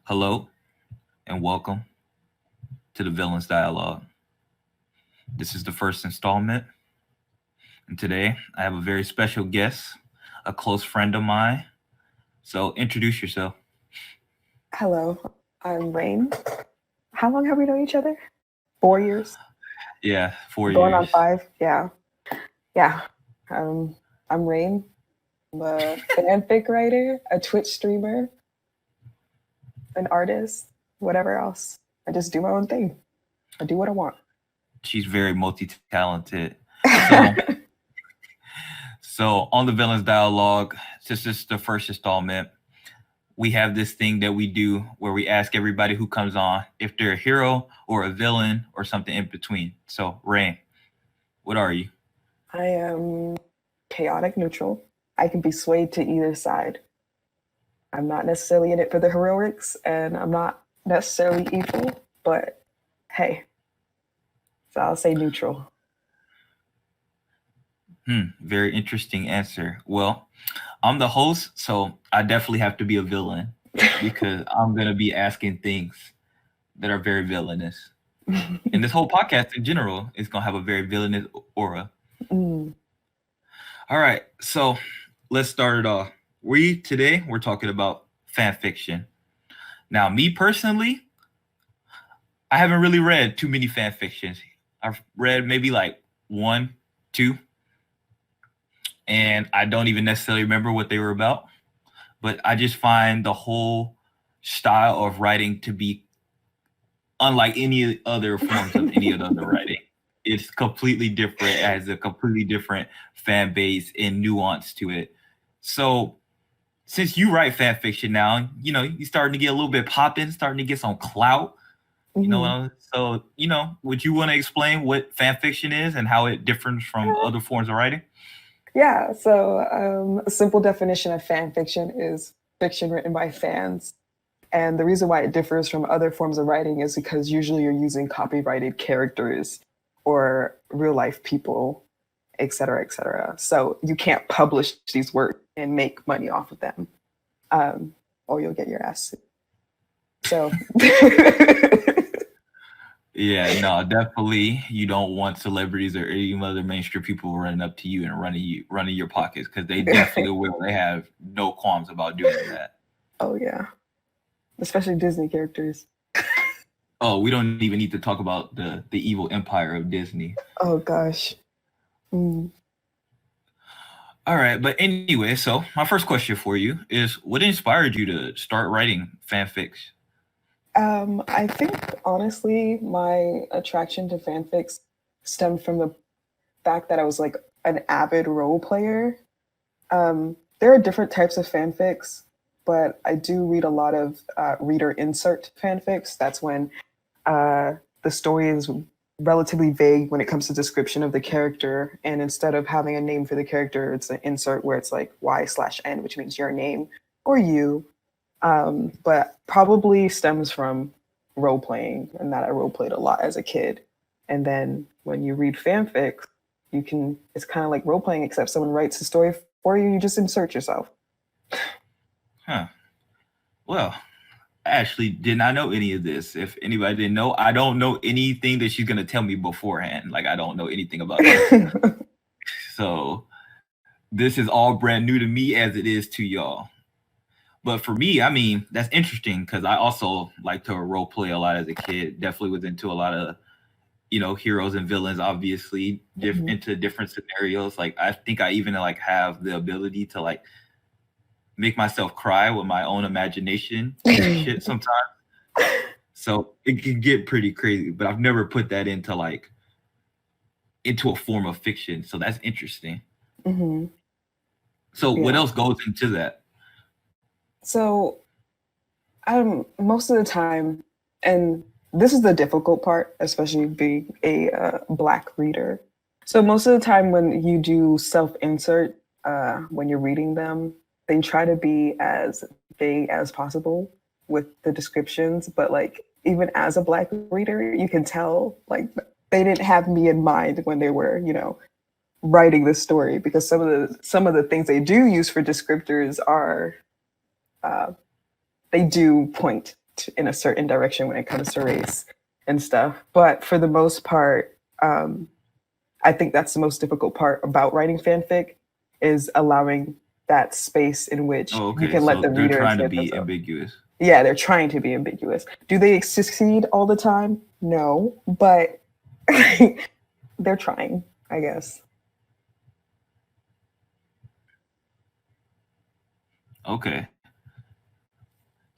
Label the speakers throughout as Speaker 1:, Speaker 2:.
Speaker 1: Hello and welcome to the Villains Dialogue. This is the first installment, and today I have a very special guest, a close friend of mine. So introduce yourself.
Speaker 2: Hello, I'm Rain. How long have we known each other? 4 years?
Speaker 1: Yeah, 4 years.
Speaker 2: Going on 5? Yeah. Um, I'm Rain. I'm a fanfic writer, a Twitch streamer, an artist, whatever else. I just do my own thing. I do what I want.
Speaker 1: She's very multi-talented. So, so on the Villains Dialogue, since this is the first installment, we have this thing that we do where we ask everybody who comes on if they're a hero or a villain or something in between. So, Rain, what are you?
Speaker 2: I am chaotic neutral. I can be swayed to either side. I'm not necessarily in it for the heroics, and I'm not necessarily evil, but hey, so I'll say neutral.
Speaker 1: Very interesting answer. Well, I'm the host, so I definitely have to be a villain because I'm going to be asking things that are very villainous. And this whole podcast in general is going to have a very villainous aura.
Speaker 2: Mm.
Speaker 1: All right, so let's start it off. We're talking about fan fiction. Now, me personally, I haven't really read too many fan fictions. I've read maybe like one, two, and I don't even necessarily remember what they were about. But I just find the whole style of writing to be unlike any other forms of any other writing. It's completely different. It has a completely different fan base and nuance to it. So since you write fan fiction now, you're starting to get a little bit popping, starting to get some clout.
Speaker 2: Mhm.
Speaker 1: So would you want to explain what fan fiction is and how it differs from other forms of writing?
Speaker 2: Yeah, so a simple definition of fan fiction is fiction written by fans. And the reason why it differs from other forms of writing is because usually you're using copyrighted characters or real life people, et cetera, et cetera. So you can't publish these works and make money off of them, or you'll get your ass sued. So,
Speaker 1: Yeah, no, definitely. You don't want celebrities or any other mainstream people running up to you and running your pockets because they definitely will. They have no qualms about doing that.
Speaker 2: oh yeah, especially Disney characters.
Speaker 1: Oh, we don't even need to talk about the evil empire of Disney.
Speaker 2: Oh gosh. Mm.
Speaker 1: All right, but anyway, so my first question for you is, what inspired you to start writing fanfics?
Speaker 2: I think honestly, my attraction to fanfics stemmed from the fact that I was like an avid role player. There are different types of fanfics, but I do read a lot of reader insert fanfics. That's when the story is relatively vague when it comes to description of the character, and instead of having a name for the character, it's an insert where it's like Y/N, which means your name or you. But probably stems from role playing and that I role played a lot as a kid. And then when you read fanfics, it's kind of like role playing, except someone writes the story for you, you just insert yourself.
Speaker 1: Huh. Well, I actually did not know any of this. If anybody didn't know, I don't know anything that she's gonna tell me beforehand. Like I don't know anything about this. So this is all brand new to me as it is to y'all. But for me, I mean, that's interesting because I also like to role play a lot as a kid. Definitely was into a lot of, heroes and villains, obviously,
Speaker 2: Mhm.
Speaker 1: into different scenarios. Like I think I even like have the ability to like make myself cry with my own imagination and shit sometimes. So it can get pretty crazy, but I've never put that into a form of fiction. So that's interesting.
Speaker 2: Mhm.
Speaker 1: So what
Speaker 2: Yeah.
Speaker 1: else goes into that?
Speaker 2: So most of the time, and this is the difficult part, especially being a Black reader. So most of the time, when you do self insert, when you're reading them, they try to be as vague as possible with the descriptions. But like even as a Black reader, you can tell like they didn't have me in mind when they were, writing this story, because some of the things they do use for descriptors are uh, they do point in a certain direction when it comes to race and stuff. But for the most part, I think that's the most difficult part about writing fanfic is allowing that space in which
Speaker 1: Oh,
Speaker 2: you
Speaker 1: okay.
Speaker 2: can let
Speaker 1: So
Speaker 2: the
Speaker 1: they're
Speaker 2: reader
Speaker 1: trying to
Speaker 2: get
Speaker 1: be
Speaker 2: themselves.
Speaker 1: ambiguous.
Speaker 2: Yeah, they're trying to be ambiguous. Do they succeed all the time? No, but they're trying, I guess.
Speaker 1: Okay.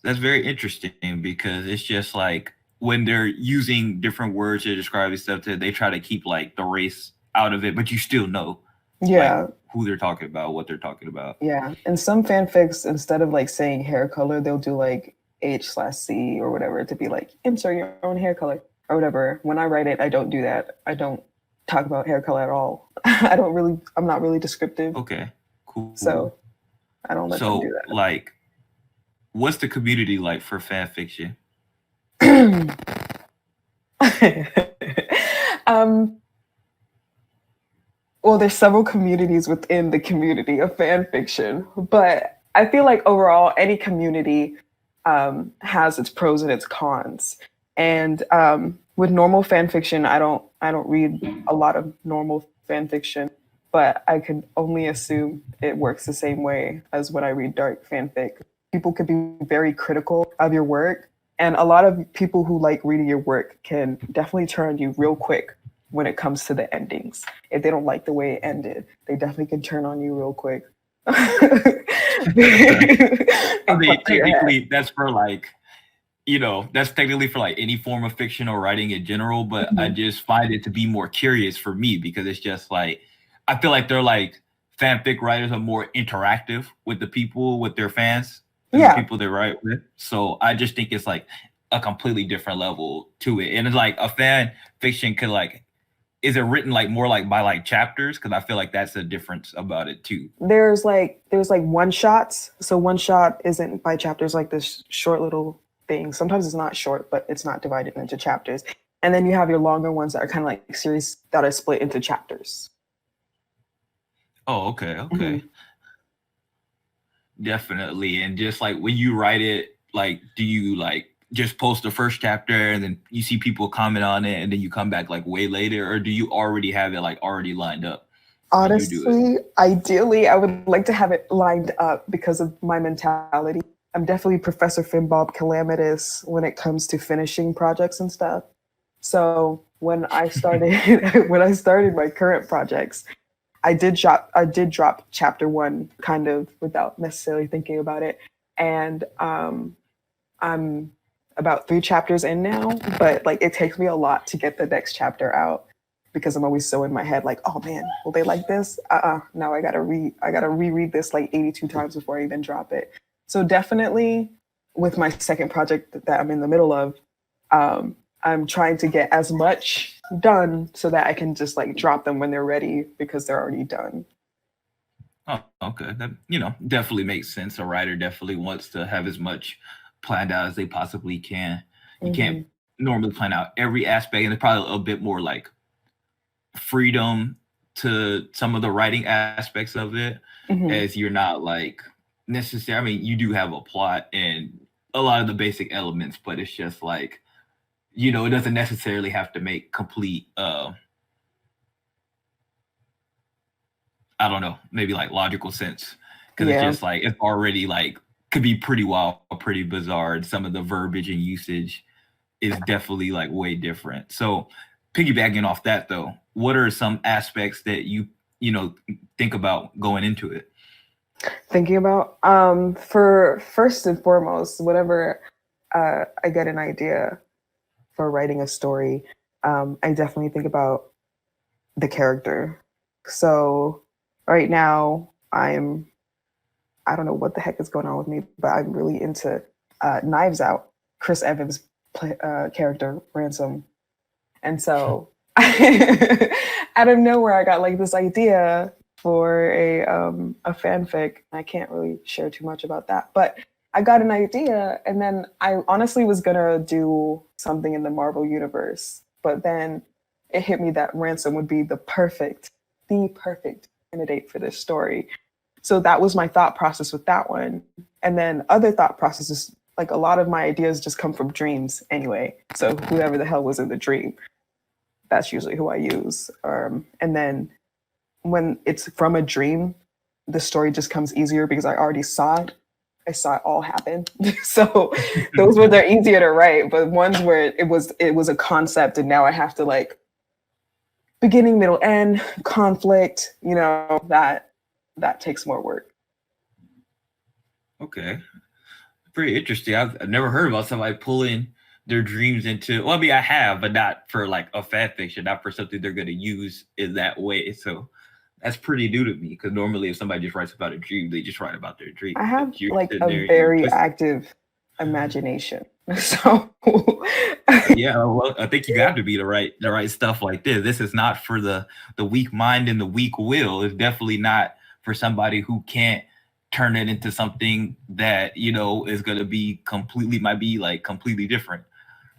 Speaker 1: That's very interesting because it's just like when they're using different words to describe this stuff, they try to keep like the race out of it, but you still know like
Speaker 2: Yeah,
Speaker 1: who they're talking about, what they're talking about.
Speaker 2: yeah. In some fanfics, instead of like saying hair color, they'll do like H/C or whatever to be like insert your own hair color or whatever. When I write it, I don't do that. I don't talk about hair color at all. I'm not really descriptive,
Speaker 1: Okay, cool.
Speaker 2: so I don't let them do
Speaker 1: So like, what's the community like for fan fiction?
Speaker 2: that. um, well, there's several communities within the community of fan fiction, but I feel like overall, any community has its pros and its cons. And with normal fan fiction, I don't read a lot of normal fan fiction, but I can only assume it works the same way as when I read dark fanfic. People could be very critical of your work, and a lot of people who like reading your work can definitely turn on you real quick when it comes to the endings. If they don't like the way it ended, they definitely can turn on you real quick.
Speaker 1: I mean, technically, that's for like, that's technically for like any form of fiction or writing in general, but I
Speaker 2: Mhm.
Speaker 1: just find it to be more curious for me because it's just like, I feel like they're like fanfic writers are more interactive with the people, with their fans, and the
Speaker 2: Yeah,
Speaker 1: people they write with. So I just think it's like a completely different level to it. And it's like a fan fiction could like, is it written like more like by like chapters? Because I feel like that's the difference about it too.
Speaker 2: there's like one shots. So one shot isn't by chapters like this short little thing. Sometimes it's not short, but it's not divided into chapters. And then you have your longer ones that are kind of like series that are split into chapters.
Speaker 1: Oh, okay, okay.
Speaker 2: Mhm.
Speaker 1: Definitely. And just like when you write it, like, do you like just post the first chapter and then you see people comment on it and then you come back like way later? Or do you already have it like already lined up when you do it?
Speaker 2: Honestly, ideally, I would like to have it lined up because of my mentality. I'm definitely Professor Finbob calamitous when it comes to finishing projects and stuff. So when I started when I started my current projects, I did drop chapter one kind of without necessarily thinking about it, and I'm about 3 chapters in now, but like it takes me a lot to get the next chapter out because I'm always so in my head like, oh man, will they like this? Now I gotta reread this like 82 times before I even drop it. So definitely with my second project that I'm in the middle of, um, I'm trying to get as much done so that I can just like drop them when they're ready because they're already done.
Speaker 1: Oh, okay. That, definitely makes sense. A writer definitely wants to have as much planned out as they possibly can. You can't
Speaker 2: Hmm.
Speaker 1: normally plan out every aspect, and there's probably a bit more like freedom to some of the writing aspects of it,
Speaker 2: Hmm.
Speaker 1: as you're not like necessarily. I mean, you do have a plot and a lot of the basic elements, but it's just like it doesn't necessarily have to make complete. I don't know, maybe like logical sense because it's
Speaker 2: Yeah.
Speaker 1: just like it's already like could be pretty wild, pretty bizarre. And some of the verbiage and usage is definitely like way different. So piggybacking off that though, what are some aspects that you know think about going into it?
Speaker 2: Thinking about for first and foremost, whenever I get an idea for writing a story, I definitely think about the character. So right now I don't know what the heck is going on with me, but I'm really into Knives Out, Chris Evans character Ransom. And so out of nowhere, I got like this idea for a fanfic. I can't really share too much about that, but I got an idea, and then I honestly was gonna do something in the Marvel universe, but then it hit me that Ransom would be the perfect candidate for this story. So that was my thought process with that one, and then other thought processes like a lot of my ideas just come from dreams anyway. So whoever the hell was in the dream, that's usually who I use. And then when it's from a dream, the story just comes easier because I already saw it. I saw it all happen. So those ones are easier to write. But ones where it was a concept and now I have to like beginning, middle, end, conflict, that takes more work.
Speaker 1: Okay. Pretty interesting. I've never heard about somebody pulling their dreams into. Well, I mean, I have, but not for like a fan fiction, not for something they're going to use in that way. So that's pretty new to me because normally, if somebody just writes about a dream, they just write about their dream.
Speaker 2: I have
Speaker 1: But you're
Speaker 2: like
Speaker 1: sitting
Speaker 2: a
Speaker 1: there, you're
Speaker 2: very
Speaker 1: twisting.
Speaker 2: active imagination. So
Speaker 1: Yeah, well, I think you got to be the right stuff like this. This is not for the weak mind and the weak will. It's definitely not for somebody who can't turn it into something that is going to be completely different.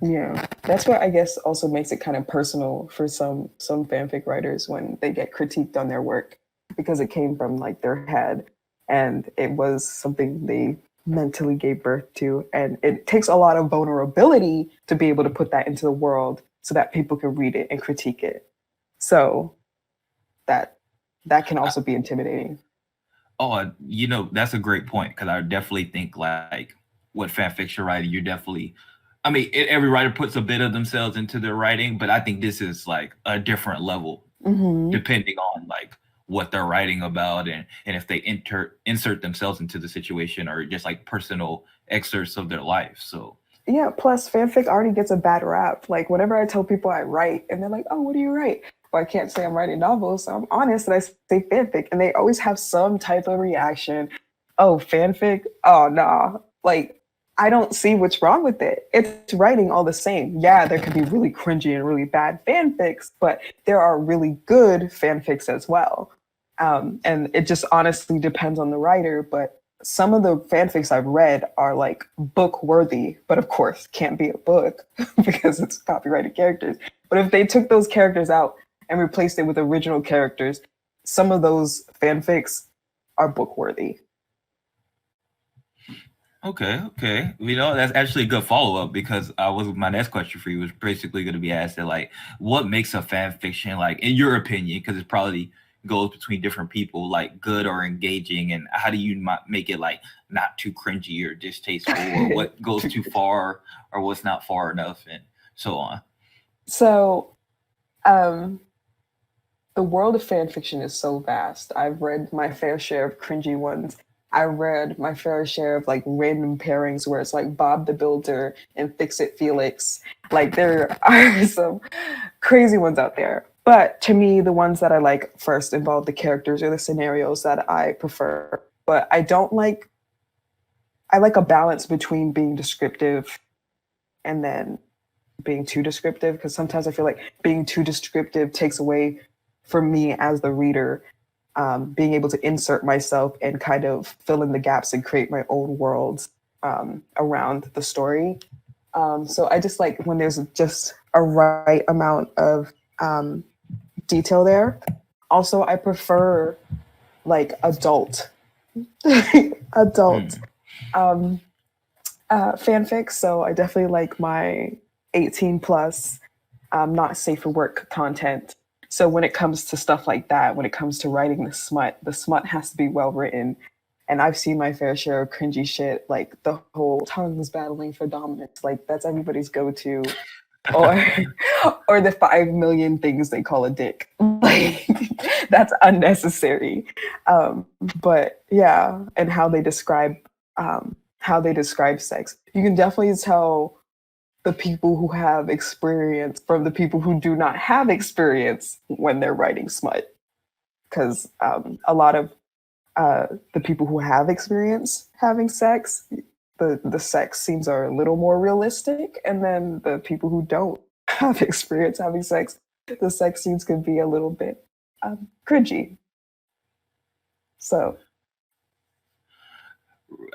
Speaker 2: yeah, that's what I guess also makes it kind of personal for some fanfic writers when they get critiqued on their work because it came from like their head and it was something they mentally gave birth to, and it takes a lot of vulnerability to be able to put that into the world so that people can read it and critique it. So that that can also be intimidating.
Speaker 1: Oh, that's a great point because I definitely think like with fan fiction writing, you're definitely. I mean, every writer puts a bit of themselves into their writing, but I think this is like a different level
Speaker 2: Hmm.
Speaker 1: depending on like what they're writing about and if they insert themselves into the situation or just like personal excerpts of their life. So
Speaker 2: Yeah, plus fanfic already gets a bad rap. Like whenever I tell people I write and they're like, "Oh, what do you write?" Well, I can't say I'm writing novels, so I'm honest and I say fanfic, and they always have some type of reaction. Oh, fanfic? Oh, nah. Like I don't see what's wrong with it. It's writing all the same. Yeah, there could be really cringy and really bad fanfics, but there are really good fanfics as well. And it just honestly depends on the writer, but some of the fanfics I've read are like book worthy, but of course can't be a book because it's copyrighted characters. But if they took those characters out and replaced it with original characters, some of those fanfics are book worthy.
Speaker 1: okay. That's actually a good follow up because I was my next question for you was basically going to be asked that like what makes a fan fiction like in your opinion because it probably goes between different people like good or engaging and how do you make it like not too cringy or distasteful or what goes too far or what's not far enough and so on.
Speaker 2: So, um, the world of fan fiction is so vast. I've read my fair share of cringy ones. I read my fair share of like random pairings where it's like Bob the Builder and Fix It Felix. Like there are some crazy ones out there. But to me, the ones that I like first involve the characters or the scenarios that I prefer. But I like a balance between being descriptive and then being too descriptive because sometimes I feel like being too descriptive takes away from me as the reader, being able to insert myself and kind of fill in the gaps and create my own worlds around the story. So I just like when there's just a right amount of detail there. Also, I prefer like adult adult
Speaker 1: Hmm.
Speaker 2: um, fanfic. So I definitely like my 18 plus, not safe for work content. So when it comes to stuff like that, when it comes to writing the smut has to be well written. And I've seen my fair share of cringy shit, like the whole tongues battling for dominance. Like that's everybody's go-to. Or or the 5 million things they call a dick. Like that's unnecessary. But yeah, and how they describe sex. You can definitely tell the people who have experience from the people who do not have experience when they're writing smut. Because a lot of the people who have experience having sex, the sex scenes are a little more realistic, and then the people who don't have experience having sex, the sex scenes can be a little bit cringy. So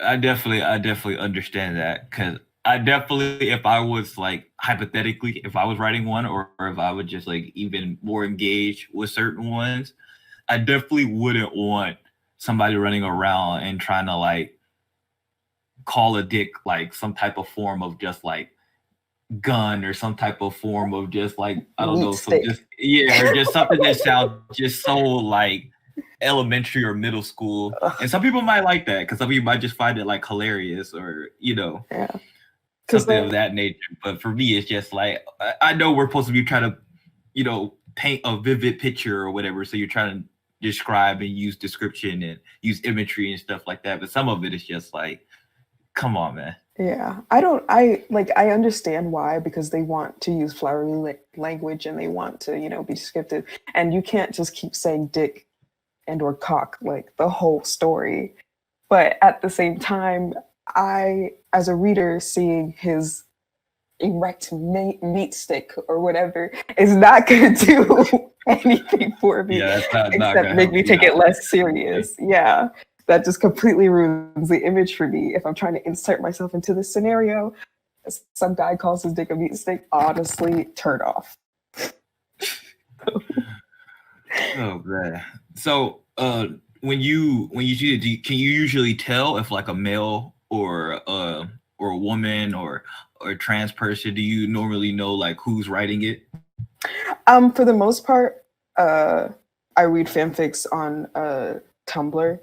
Speaker 1: I definitely understand that because I definitely, if I was like hypothetically, if I was writing one or if I would just like even more engage with certain ones, I definitely wouldn't want somebody running around and trying to like call a dick like some type of form of just like gun or some type of form of just like I don't
Speaker 2: Meat
Speaker 1: know, some
Speaker 2: stick.
Speaker 1: just or just something that sounds just so like elementary or middle school.
Speaker 2: Ugh,
Speaker 1: And some people might like that because some people might just find it like hilarious or
Speaker 2: yeah. Because
Speaker 1: something
Speaker 2: like
Speaker 1: of that nature. But for me, it's just like I know we're supposed to be trying to paint a vivid picture or whatever. So you're trying to describe and use description and use imagery and stuff like that. But some of it is just like, come on, man.
Speaker 2: yeah, I understand why, because they want to use flowery language and they want to, be descriptive. And you can't just keep saying dick and or cock like the whole story. But at the same time, as a reader, seeing his erect meat stick or whatever is not going to do anything for me
Speaker 1: Yeah, that's not
Speaker 2: except
Speaker 1: gonna
Speaker 2: make
Speaker 1: help
Speaker 2: me
Speaker 1: you
Speaker 2: take it
Speaker 1: out.
Speaker 2: less serious. Yeah, that just completely ruins the image for me. If I'm trying to insert myself into this scenario, some guy calls his dick a meat stick, honestly, turn off.
Speaker 1: Oh man. So when you see it, can you usually tell if like a male or a woman or a trans person? Do you normally know like who's writing it?
Speaker 2: For the most part, I read fanfics on Tumblr.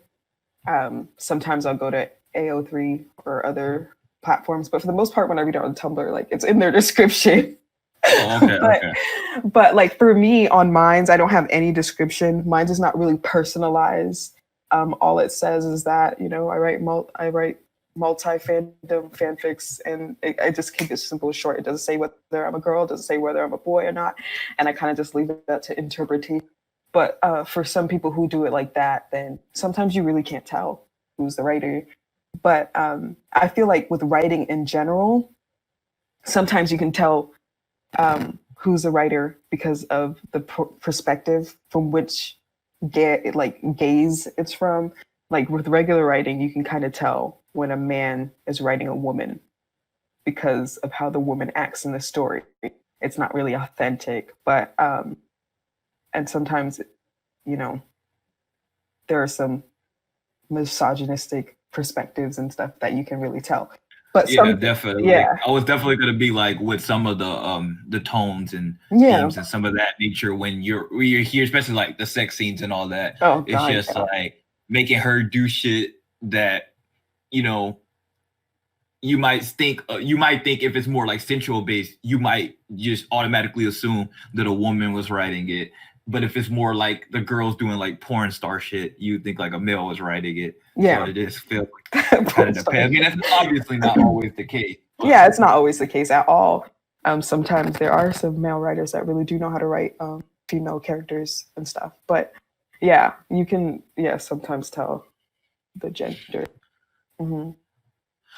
Speaker 2: Sometimes I'll go to AO3 or other platforms, but for the most part, when I read it on Tumblr, like it's in their description.
Speaker 1: Oh, okay,
Speaker 2: but
Speaker 1: okay.
Speaker 2: but like for me on Minds, I don't have any description. Minds is not really personalized. All it says is that I write multi fandom fanfics, and I just keep it simple and short. It doesn't say whether I'm a girl, it doesn't say whether I'm a boy or not, and I kind of just leave that to interpretation. But for some people who do it like that, then sometimes you really can't tell who's the writer. But I feel like with writing in general, sometimes you can tell who's the writer because of the perspective from which gaze it's from. Like with regular writing, you can kind of tell when a man is writing a woman because of how the woman acts in the story. It's not really authentic, but and sometimes, you know, there are some misogynistic perspectives and stuff that you can really tell. But
Speaker 1: Yeah,
Speaker 2: some,
Speaker 1: definitely.
Speaker 2: yeah,
Speaker 1: I was definitely gonna be like with some of the tones and
Speaker 2: yeah.
Speaker 1: themes and some of that nature when you're here, especially like the sex scenes and all that.
Speaker 2: Oh
Speaker 1: It's
Speaker 2: God,
Speaker 1: just
Speaker 2: yeah.
Speaker 1: like making her do shit that you know you might think if it's more like sensual based, you might just automatically assume that a woman was writing it. But if it's more like the girls doing like porn star shit, you think like a male was writing it. So
Speaker 2: Yeah.
Speaker 1: it just feels like kind of depends. I mean, that's obviously not always the case, but
Speaker 2: Yeah, it's not always the case at all. Sometimes there are some male writers that really do know how to write female characters and stuff. But yeah, you can sometimes tell the gender. Hmm.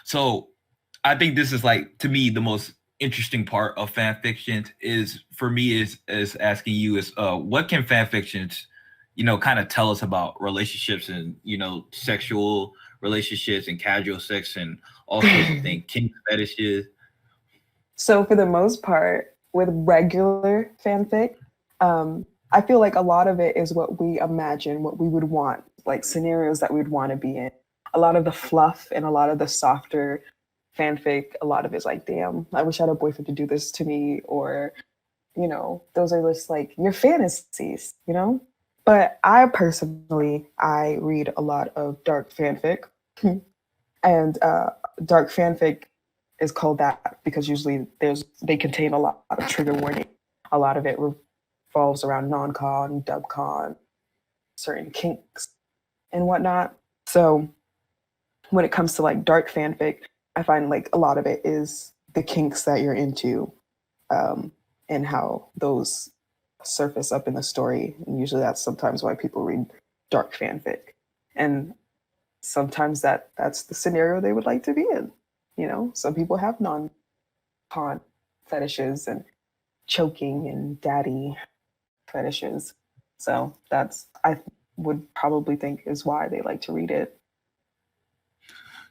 Speaker 1: so I think this is like to me the most interesting part of fan fictions is for me is asking you is what can fan fictions kind of tell us about relationships and sexual relationships and casual sex and all sorts of things, kink fetishes.
Speaker 2: So for the most part, with regular fanfic, I feel like a lot of it is what we imagine, what we would want, like scenarios that we'd want to be in. A lot of the fluff and a lot of the softer fanfic, a lot of it's like, damn, I wish I had a boyfriend to do this to me, or those are just like your fantasies. But I read a lot of dark fanfic, and dark fanfic is called that because usually they contain a lot of trigger warning. A lot of it revolves around non-con, dub-con, certain kinks and whatnot. So when it comes to like dark fanfic, I find like a lot of it is the kinks that you're into, and how those surface up in the story. And usually that's sometimes why people read dark fanfic. And sometimes that's the scenario they would like to be in. Some people have non-con fetishes and choking and daddy fetishes. So that's I would probably think is why they like to read it.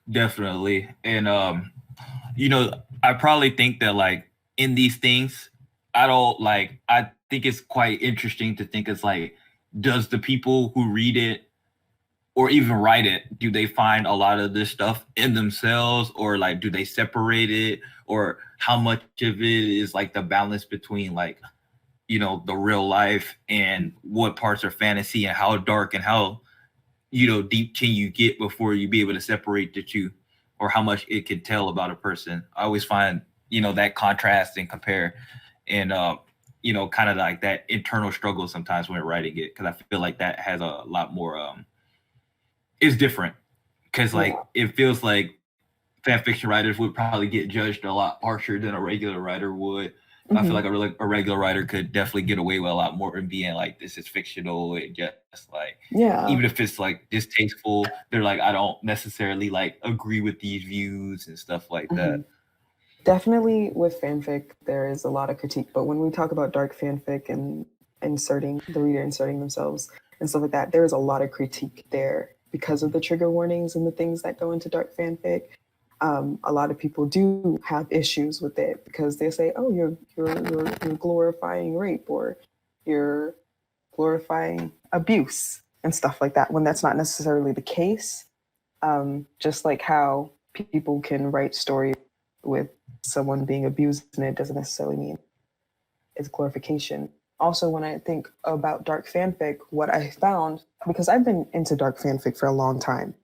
Speaker 1: Definitely. And I probably think that like in these things, I think it's quite interesting to think it's like, does the people who read it or even write it do they find a lot of this stuff in themselves, or like do they separate it, or how much of it is like the balance between like, you know, the real life and what parts are fantasy, and how dark and how, you know, deep can you get before you be able to separate the two, or how much it can tell about a person. I always find, you know, that contrast and compare, and you know, kind of like that internal struggle sometimes when writing it, because I feel like that has a lot more is different, because
Speaker 2: Yeah.
Speaker 1: like it feels like fan fiction writers would probably get judged a lot harsher than a regular writer would. I feel
Speaker 2: Hmm.
Speaker 1: like a regular writer could definitely get away with a lot more and being like, this is fictional, and just like,
Speaker 2: Yeah.
Speaker 1: even if it's like distasteful, they're like, I don't necessarily like agree with these views and stuff like
Speaker 2: Hmm.
Speaker 1: that.
Speaker 2: Definitely with fanfic, there is a lot of critique. But when we talk about dark fanfic and inserting the reader inserting themselves and stuff like that, there is a lot of critique there because of the trigger warnings and the things that go into dark fanfic. A lot of people do have issues with it because they say, "Oh, you're glorifying rape, or you're glorifying abuse and stuff like that," when that's not necessarily the case. Just like how people can write stories with someone being abused, and it doesn't necessarily mean it's glorification. Also, when I think about dark fanfic, what I found, because I've been into dark fanfic for a long time,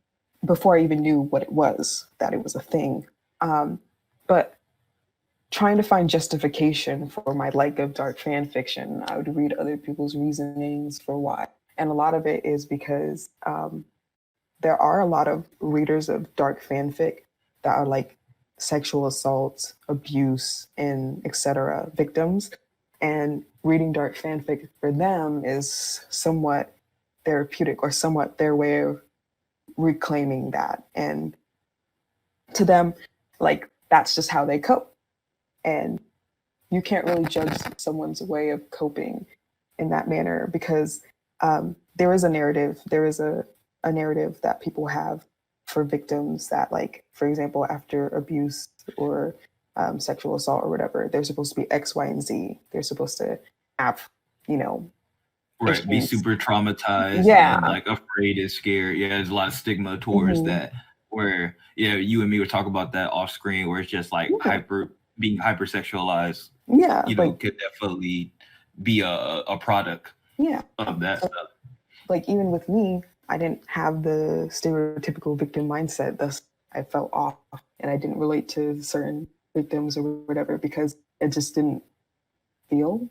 Speaker 2: before I even knew what it was, that it was a thing. But trying to find justification for my like of dark fan fiction, I would read other people's reasonings for why. And a lot of it is because there are a lot of readers of dark fanfic that are like sexual assault, abuse, and etc. victims. And reading dark fanfic for them is somewhat therapeutic, or somewhat their way of reclaiming that. And to them, like, that's just how they cope. And you can't really judge someone's way of coping in that manner, because there is a narrative. There is a narrative that people have for victims that, like, for example, after abuse or sexual assault or whatever, they're supposed to be X, Y, and Z. They're supposed to have, you know,
Speaker 1: Right, be
Speaker 2: issues.
Speaker 1: super traumatized
Speaker 2: Yeah.
Speaker 1: and like afraid and scared. Yeah, there's a lot of stigma towards
Speaker 2: Hmm.
Speaker 1: that. Where, yeah, you and me would talk about that off screen, where it's just like
Speaker 2: Yeah.
Speaker 1: being hypersexualized,
Speaker 2: Yeah.
Speaker 1: you know,
Speaker 2: Like,
Speaker 1: could definitely be a product
Speaker 2: yeah.
Speaker 1: of that stuff.
Speaker 2: Like, even with me, I didn't have the stereotypical victim mindset. Thus, I felt off and I didn't relate to certain victims or whatever, because it just didn't feel,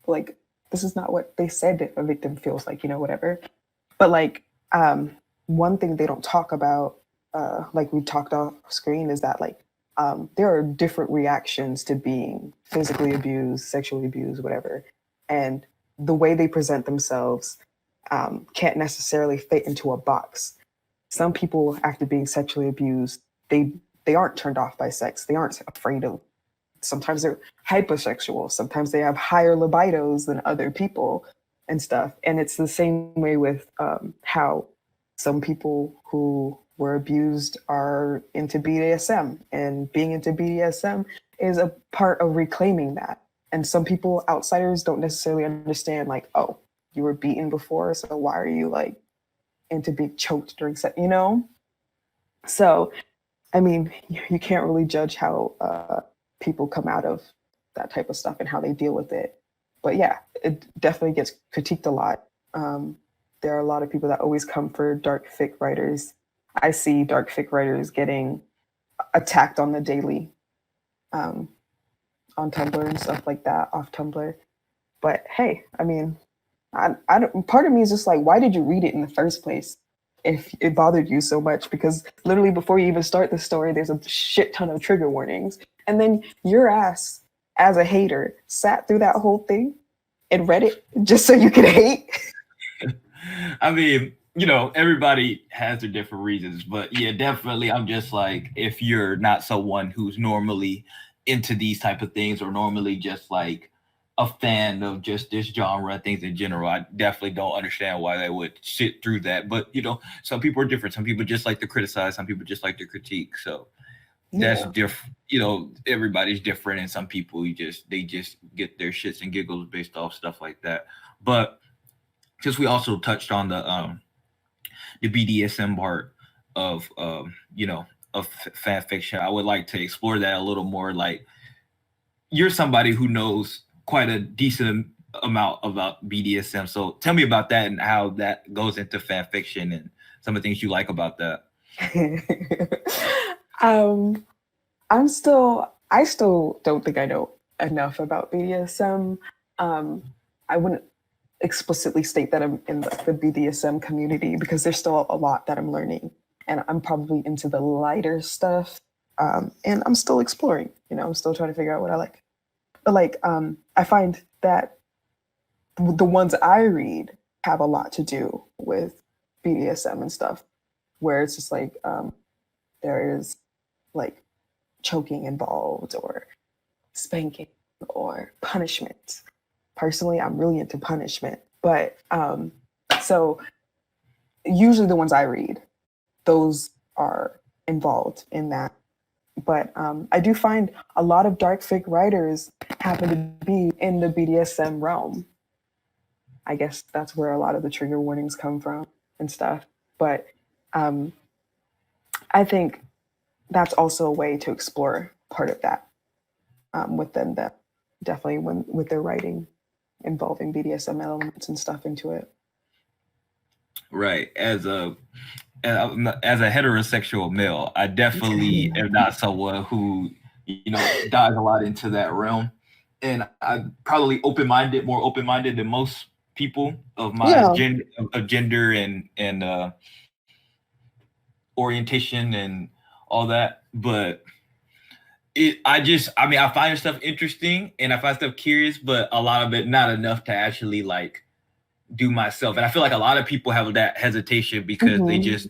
Speaker 2: like, this is not what they said a victim feels like, whatever. But like, one thing they don't talk about, like we talked off screen, is that like there are different reactions to being physically abused, sexually abused, whatever, and the way they present themselves can't necessarily fit into a box. Some people, after being sexually abused, they aren't turned off by sex. They aren't afraid of. Sometimes they're hypersexual. Sometimes they have higher libidos than other people and stuff. And it's the same way with how some people who were abused are into BDSM, and being into BDSM is a part of reclaiming that. And some people, outsiders, don't necessarily understand, like, oh, you were beaten before, so why are you like into being choked during sex, So, I mean, you can't really judge how people come out of that type of stuff and how they deal with it. But yeah, it definitely gets critiqued a lot. There are a lot of people that always come for dark fic writers. I see dark fic writers getting attacked on the daily, um, on Tumblr and stuff like that, off Tumblr. But hey, I mean, I don't, part of me is just like, why did you read it in the first place if it bothered you so much? Because literally before you even start the story, there's a shit ton of trigger warnings. And then your ass, as a hater, sat through that whole thing and read it just so you could hate.
Speaker 1: I mean, you know, everybody has their different reasons, but yeah, definitely, I'm just like, if you're not someone who's normally into these type of things, or normally just like a fan of just this genre things in general, I definitely don't understand why they would sit through that. But you know, some people are different. Some people just like to criticize. Some people just like to critique. So that's
Speaker 2: Yeah.
Speaker 1: different. You know, everybody's different, and some people they just get their shits and giggles based off stuff like that. But since we also touched on the the BDSM part of of fan fiction. I would like to explore that a little more. Like, you're somebody who knows quite a decent amount about BDSM, so tell me about that and how that goes into fan fiction and some of the things you like about that.
Speaker 2: um, I still don't think I know enough about BDSM. Um, I wouldn't explicitly state that I'm in the BDSM community because there's still a lot that I'm learning, and I'm probably into the lighter stuff. And I'm still exploring. I'm still trying to figure out what I like. But I find that the ones I read have a lot to do with BDSM and stuff, where it's just there is like choking involved or spanking or punishment. Personally, I'm really into punishment, but so usually the ones I read, those are involved in that. But I do find a lot of dark fic writers happen to be in the BDSM realm. I guess that's where a lot of the trigger warnings come from and stuff. But I think that's also a way to explore part of that within them. Definitely with their writing involving BDSM elements and stuff into it.
Speaker 1: Right. As a heterosexual male, I definitely am not someone who dives a lot into that realm, and I'm probably more open minded than most people of my gender and orientation and all that. But I find stuff interesting and I find stuff curious, but a lot of it not enough to actually like do myself. And I feel like a lot of people have that hesitation because they just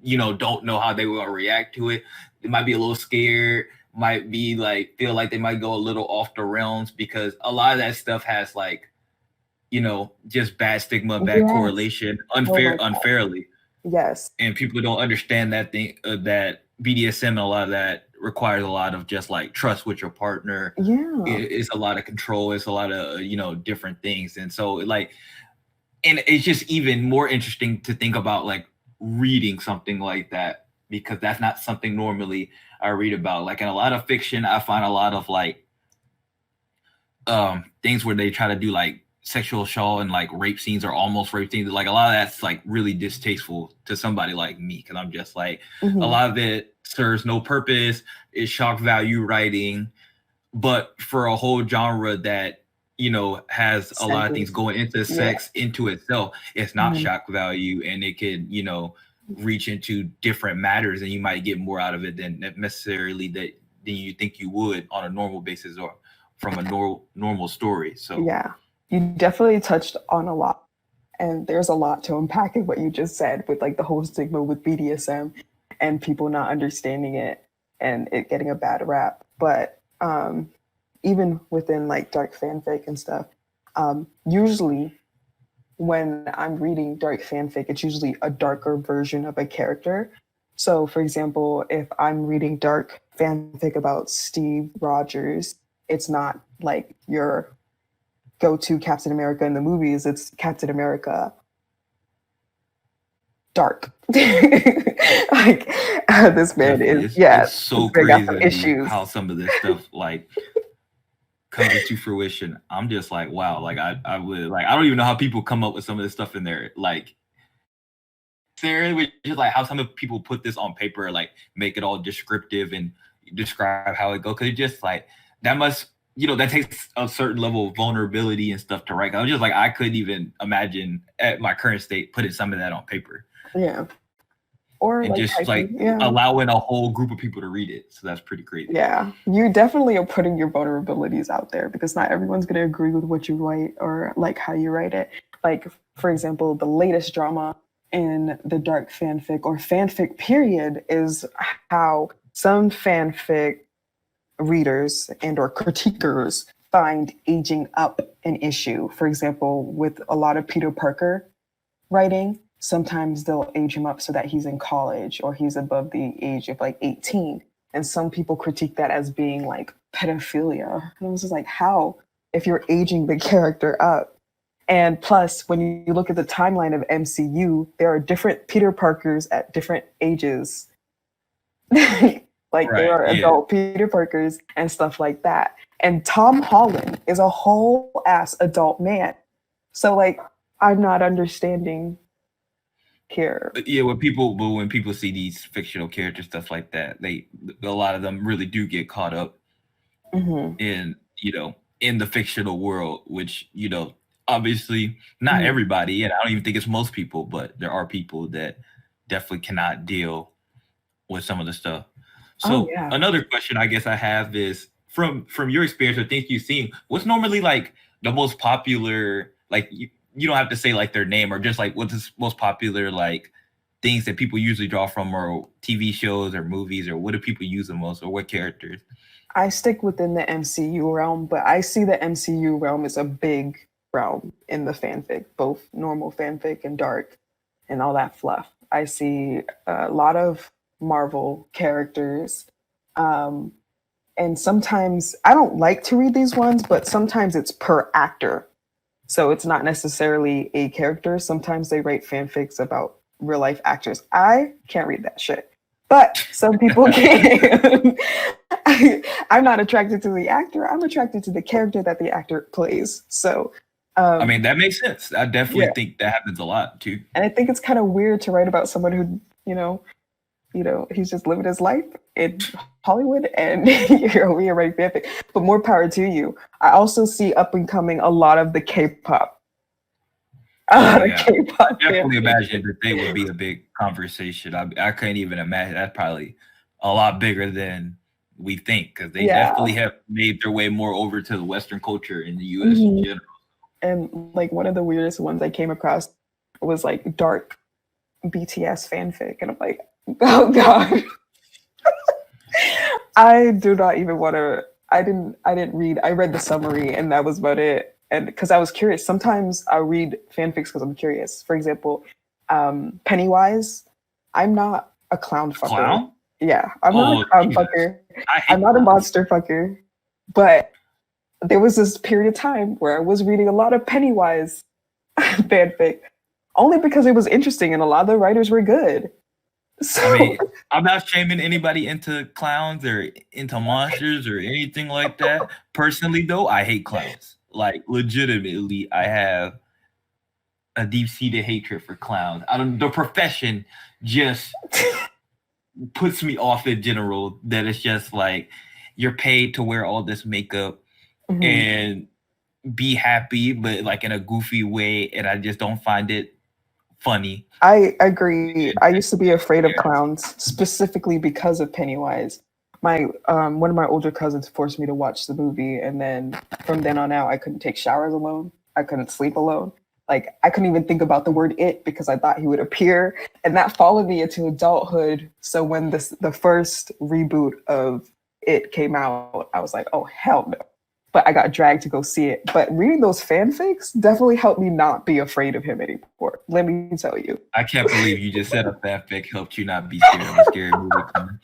Speaker 1: don't know how they will react to it. They might be a little scared, might be like feel like they might go a little off the realms because a lot of that stuff has like just bad stigma, bad correlation, unfairly.
Speaker 2: Yes.
Speaker 1: And people don't understand that that BDSM and a lot of that requires a lot of just like trust with your partner.
Speaker 2: Yeah.
Speaker 1: It's a lot of control. It's a lot of different things. And so and it's just even more interesting to think about like reading something like that, because that's not something normally I read about. Like in a lot of fiction, I find a lot of like things where they try to do like sexual assault and like rape scenes or almost rape scenes. Like a lot of that's like really distasteful to somebody like me, because I'm just like a lot of it serves no purpose. It's shock value writing, but for a whole genre that has a lot of things going into sex into itself, it's not shock value, and it could reach into different matters, and you might get more out of it than necessarily than you think you would on a normal basis or from a normal story. So
Speaker 2: yeah, you definitely touched on a lot, and there's a lot to unpack in what you just said with like the whole stigma with BDSM and people not understanding it and it getting a bad rap. But even within like dark fanfic and stuff, usually when I'm reading dark fanfic, it's usually a darker version of a character. So for example, if I'm reading dark fanfic about Steve Rogers, it's not like your go-to Captain America in the movies. It's Captain America dark. Like this man
Speaker 1: it's so crazy how some of this stuff like comes to fruition. I'm just like, wow, like I would like, I don't even know how people come up with some of this stuff in there. Like seriously, just like how some of people put this on paper, like make it all descriptive and describe how it goes. Cause it just like that must, that takes a certain level of vulnerability and stuff to write. I was just like, I couldn't even imagine at my current state putting some of that on paper.
Speaker 2: Yeah. Or
Speaker 1: and
Speaker 2: like
Speaker 1: just
Speaker 2: typing,
Speaker 1: like allowing a whole group of people to read it. So that's pretty crazy.
Speaker 2: Yeah, you definitely are putting your vulnerabilities out there because not everyone's going to agree with what you write or like how you write it. Like, for example, the latest drama in the dark fanfic or fanfic period is how some fanfic readers and or critiquers find aging up an issue. For example, with a lot of Peter Parker writing, sometimes they'll age him up so that he's in college or he's above the age of like 18. And some people critique that as being like pedophilia. And I was just like, how? If you're aging the character up, And plus, when you look at the timeline of MCU, there are different Peter Parkers at different ages. Like there
Speaker 1: Right.
Speaker 2: are
Speaker 1: Yeah.
Speaker 2: adult Peter Parkers and stuff like that. And Tom Holland is a whole ass adult man. So like I'm not understanding here.
Speaker 1: Yeah, when people see these fictional characters, stuff like that, a lot of them really do get caught up
Speaker 2: Mm-hmm.
Speaker 1: in, in the fictional world, which, obviously not
Speaker 2: Mm-hmm.
Speaker 1: everybody, and I don't even think it's most people, but there are people that definitely cannot deal with some of the stuff.
Speaker 2: Oh
Speaker 1: So
Speaker 2: yeah.
Speaker 1: another question I guess I have is from your experience or things you've seen, what's normally like the most popular, like you don't have to say like their name, or just like what's the most popular like things that people usually draw from, or TV shows or movies, or what do people use the most, or what characters?
Speaker 2: I stick within the MCU realm, but I see the MCU realm as a big realm in the fanfic, both normal fanfic and dark and all that fluff. I see a lot of Marvel characters. Um, and sometimes I don't like to read these ones, but sometimes it's per actor. So it's not necessarily a character. Sometimes they write fanfics about real life actors. I can't read that shit. But some people can. I'm not attracted to the actor. I'm attracted to the character that the actor plays. So,
Speaker 1: I mean, that makes sense. I definitely
Speaker 2: yeah.
Speaker 1: think that happens a lot too.
Speaker 2: And I think it's kind of weird to write about someone who, he's just living his life in Hollywood and you're over here writing fanfic. But more power to you. I also see up and coming a lot of the K-pop. K-pop
Speaker 1: Definitely
Speaker 2: fanfic.
Speaker 1: imagine that they would be a big conversation. I couldn't even imagine. That's probably a lot bigger than we think, because they definitely have made their way more over to the Western culture in the US in general.
Speaker 2: And like one of the weirdest ones I came across was like dark BTS fanfic, and I'm like, oh god. I do not even want to. I didn't read. I read the summary, and that was about it. And because I was curious, sometimes I read fanfics because I'm curious. For example, Pennywise. I'm not a clown fucker.
Speaker 1: Clown?
Speaker 2: Yeah, I'm not a clown fucker. I'm not a monster fucker. But there was this period of time where I was reading a lot of Pennywise fanfic, only because it was interesting and a lot of the writers were good. So,
Speaker 1: I mean, I'm not shaming anybody into clowns or into monsters or anything like that. Personally, though, I hate clowns. Like, legitimately, I have a deep-seated hatred for clowns. The profession just puts me off in general. That it's just like you're paid to wear all this makeup and be happy, but like in a goofy way, and I just don't find it funny.
Speaker 2: I agree. I used to be afraid of clowns specifically because of Pennywise. My one of my older cousins forced me to watch the movie, and then from then on out, I couldn't take showers alone. I couldn't sleep alone. Like I couldn't even think about the word "it" because I thought he would appear, and that followed me into adulthood. So when the first reboot of It came out, I was like, "Oh hell no!" But I got dragged to go see it. But reading those fanfics definitely helped me not be afraid of him anymore. Let me tell you.
Speaker 1: I can't believe you just said a fanfic helped you not be scared of a scary movie coming.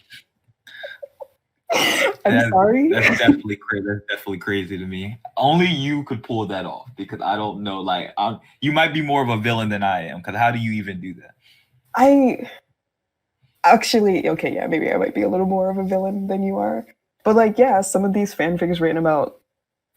Speaker 2: Sorry.
Speaker 1: That's definitely crazy. That's definitely crazy to me. Only you could pull that off, because I don't know. Like, you might be more of a villain than I am. Because how do you even do that?
Speaker 2: Maybe I might be a little more of a villain than you are. But like, yeah, some of these fanfics written about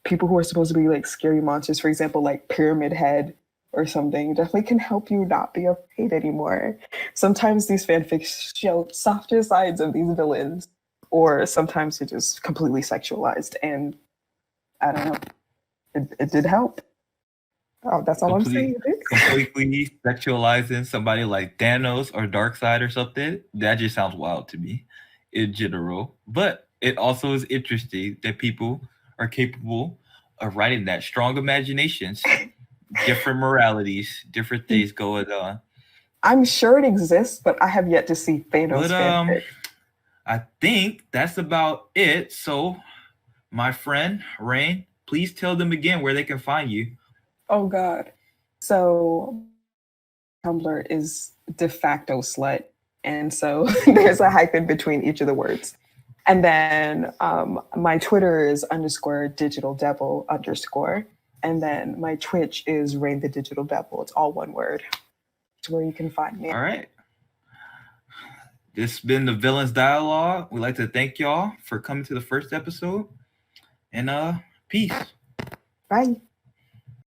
Speaker 2: people who are supposed to be like scary monsters, for example, like Pyramid Head or something, definitely can help you not be afraid anymore. Sometimes these fanfics show softer sides of these villains, or sometimes they're just completely sexualized, and I don't know. It did help. Oh, that's all I'm saying.
Speaker 1: Completely sexualizing somebody like Thanos or Darkseid or something, that just sounds wild to me in general. But it also is interesting that people are capable of writing that. Strong imaginations, different moralities, different things going on.
Speaker 2: I'm sure it exists, but I have yet to see Thanos fanfic.
Speaker 1: I think that's about it. So, my friend Rain, please tell them again where they can find you.
Speaker 2: Oh God. So Tumblr is de facto slut. And so there's a hyphen between each of the words. And then my Twitter is _digital devil_. And then my Twitch is Rain the Digital Devil. It's all one word. It's where you can find me.
Speaker 1: All right. This has been the Villains Dialogue. We'd like to thank y'all for coming to the first episode. And peace.
Speaker 2: Bye.